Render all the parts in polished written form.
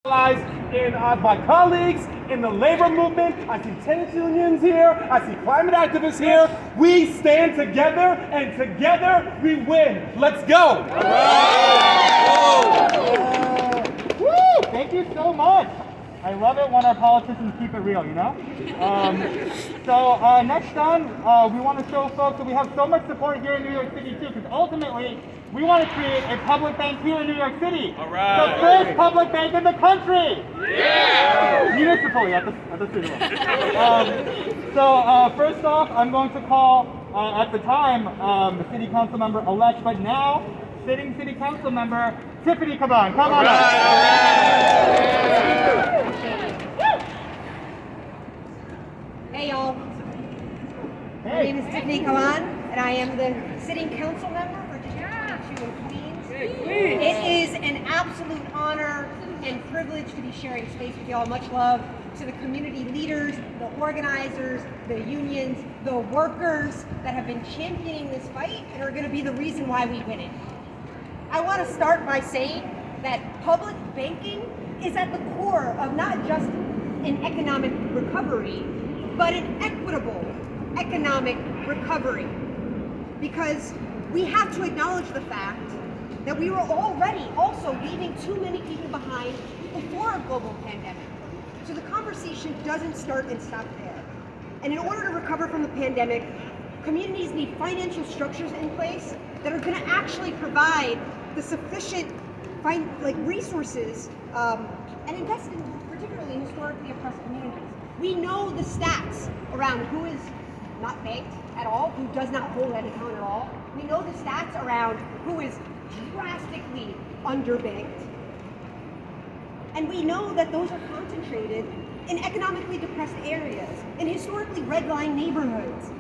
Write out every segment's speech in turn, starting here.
allies, in my colleagues in the labor movement. I see tenants unions here. I see climate activists here. We stand together, and together we win. Let's go. Woo! Thank you so much. I love it when our politicians keep it real, you know? Next on, we want to show folks that we have so much support here in New York City too, because ultimately, we want to create a public bank here in New York City. All right. The first public bank in the country. Yeah! Municipally at the city level. First off, I'm going to call, at the time, the city council member elect, but now, sitting city council member, Tiffany Caban. Come on up. Hey y'all, my name is Tiffany Caban, and I am the sitting council member for District 22 in Queens. It is an absolute honor and privilege to be sharing space with y'all. Much love to the community leaders, the organizers, the unions, the workers that have been championing this fight and are going to be the reason why we win it. I want to start by saying that public banking is at the core of not just an economic recovery, but an equitable economic recovery. Because we have to acknowledge the fact that we were already also leaving too many people behind before a global pandemic. So the conversation doesn't start and stop there. And in order to recover from the pandemic, communities need financial structures in place that are going to actually provide the sufficient resources and invest in particularly historically oppressed communities. We know the stats around who is not banked at all, who does not hold an account at all. We know the stats around who is drastically underbanked. And we know that those are concentrated in economically depressed areas, in historically redlined neighborhoods,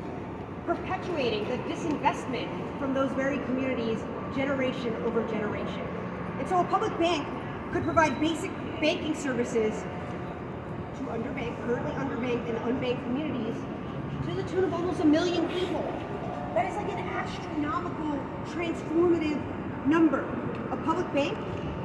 perpetuating the disinvestment from those very communities generation over generation. And so a public bank could provide basic banking services to currently underbanked and unbanked communities to the tune of almost 1 million people. That is like an astronomical, transformative number. A public bank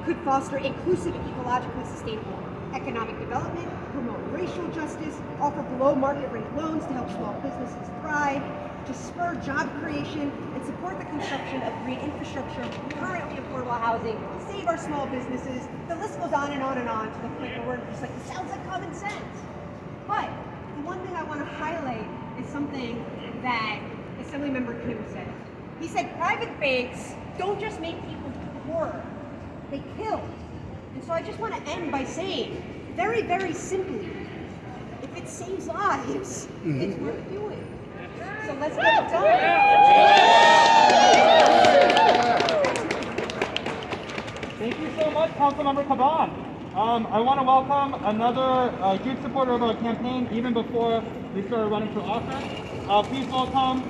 could foster inclusive, ecologically sustainable economic development, promote racial justice, offer below market rate loans to help small businesses thrive, to spur job creation and support the construction of green infrastructure, currently affordable housing, save our small businesses. The list goes on and on and on to the point where we're just like, it sounds like common sense. But the one thing I want to highlight is something that Assemblymember Kim said. He said private banks don't just make people poorer, they kill. And so I just want to end by saying, very, very simply, if it saves lives, it's worth doing. So let's get it done. Thank you so much, Councilmember Caban. I want to welcome another huge supporter of our campaign, even before we started running for office. Please welcome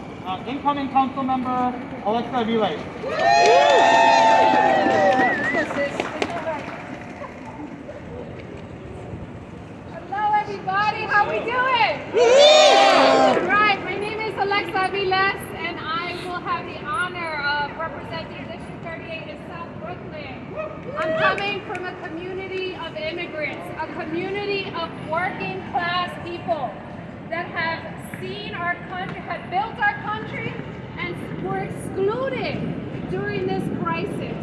incoming Councilmember Alexa Aviles. Hello, everybody. How we doing? Right. My name is Alexa Aviles, and I will have the honor of representing District 38 in South Brooklyn. I'm coming from a community of immigrants, a community of working class people that have seen our country, have built our country, and were excluded during this crisis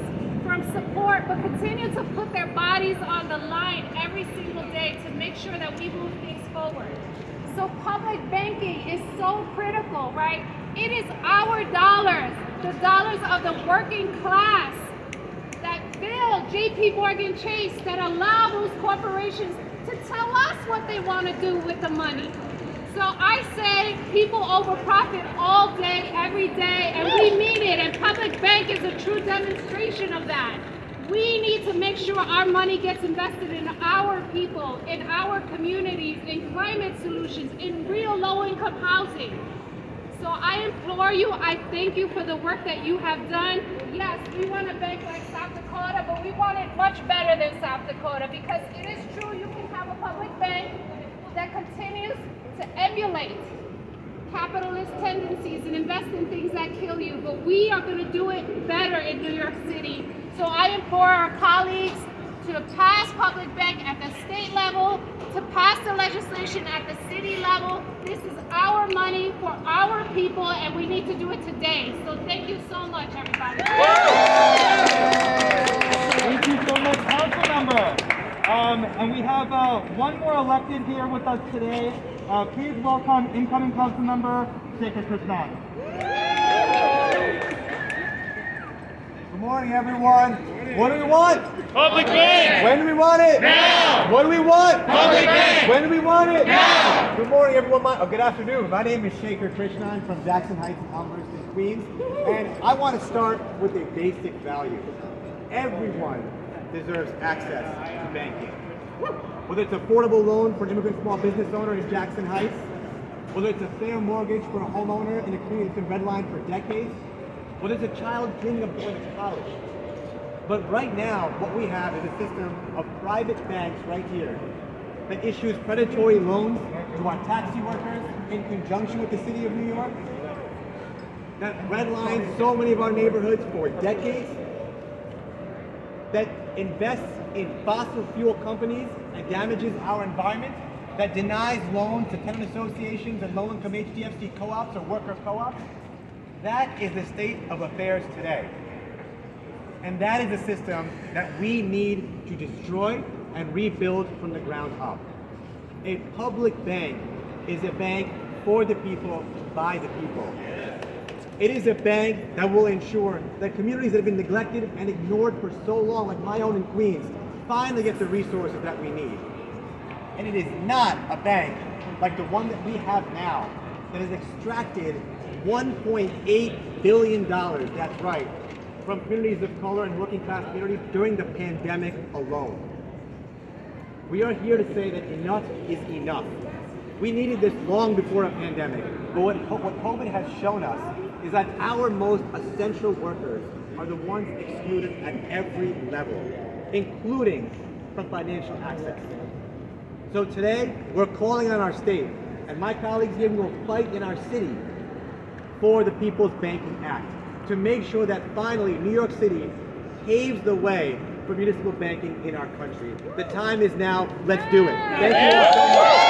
from support, but continue to put their bodies on the line every single day to make sure that we move things forward. So public banking is so critical, right? It is our dollars, the dollars of the working class that build JP Morgan Chase, that allow those corporations to tell us what they want to do with the money. So I say people over profit all day, every day, and we mean it, and public bank is a true demonstration of that. We need to make sure our money gets invested in our people, in our communities, in climate solutions, in real low-income housing. So I implore you, I thank you for the work that you have done. Yes, we want a bank like South Dakota, but we want it much better than South Dakota, because it is true you can have a public bank that continues to emulate capitalist tendencies and invest in things that kill you, but we are going to do it better in New York City. So I implore our colleagues to pass public bank solution at the city level. This is our money for our people, and we need to do it today. So thank you so much, everybody. Thank you so much, council member. And we have one more elected here with us today. Please welcome incoming council member Shekhar Krishnan. Good morning, everyone. What do we want? Public bank! When do we want it? Now! What do we want? Public bank! When do we want it? Now! Good morning, everyone. Good afternoon. My name is Shekhar Krishnan from Jackson Heights in Elmhurst in Queens, and I want to start with a basic value. Everyone deserves access to banking. Whether it's affordable loan for an immigrant small business owner in Jackson Heights, whether it's a fair mortgage for a homeowner in a community that's been redlined for decades, whether it's a child dreaming of going to college. But right now, what we have is a system of private banks right here that issues predatory loans to our taxi workers in conjunction with the city of New York, that redlines so many of our neighborhoods for decades, that invests in fossil fuel companies and damages our environment, that denies loans to tenant associations and low-income HDFC co-ops or worker co-ops. That is the state of affairs today. And that is a system that we need to destroy and rebuild from the ground up. A public bank is a bank for the people, by the people. It is a bank that will ensure that communities that have been neglected and ignored for so long, like my own in Queens, finally get the resources that we need. And it is not a bank like the one that we have now that has extracted $1.8 billion, that's right, from communities of color and working class communities during the pandemic alone. We are here to say that enough is enough. We needed this long before a pandemic, but what COVID has shown us is that our most essential workers are the ones excluded at every level, including from financial access. So today, we're calling on our state, and my colleagues here will fight in our city for the People's Banking Act to make sure that finally New York City paves the way for municipal banking in our country. The time is now. Let's do it. Thank you all so much.